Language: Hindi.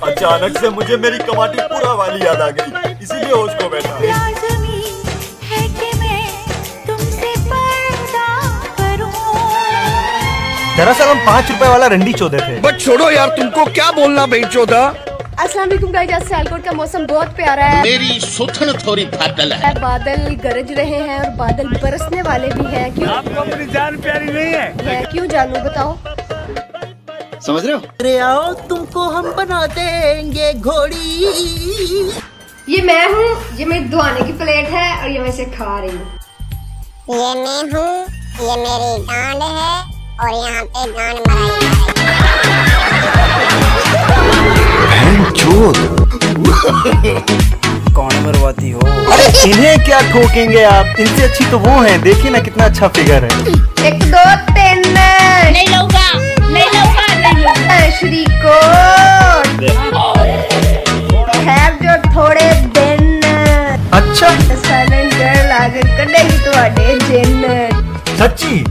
अचानक से मुझे मेरी कमाटी पूरा वाली याद आ गई, इसीलिए होश को बैठा। दरअसल हम 5 रुपए वाला रंडी चौधे थे। बट छोड़ो यार, तुमको क्या बोलना भाई चौधा। अस्सलाम वालेकुम गाइस, आज सियालकोट का मौसम बहुत प्यारा है। मेरी सुथन थोड़ी फाटल है। बादल गरज रहे हैं और बादल बरसने वाले भी हैं। क्यों आपको अपनी जान प्यारी नहीं है? क्यों जानू, बताओ। समझ रहे हो? अरे आओ तुमको हम बना देंगे घोड़ी। ये मैं हूँ, ये मेरी दुआने की प्लेट है और ये मैं इसे खा रही हूँ। ये मैं हूँ, ये मेरी गांड है और यहाँ पे गांड मराई कौन मरवाती हो? अरे इन्हें क्या ठोकेंगे आप, इनसे अच्छी तो वो हैं। देखिए ना कितना अच्छा फिगर है। 1 2 3 नहीं लूंगा, नहीं लूंगा, नहीं लूंगा। श्रीको है जो थोड़े दिन अच्छा साइलेंट गर्ल आगे कटेगी तुम्हारे जिन। सच्ची?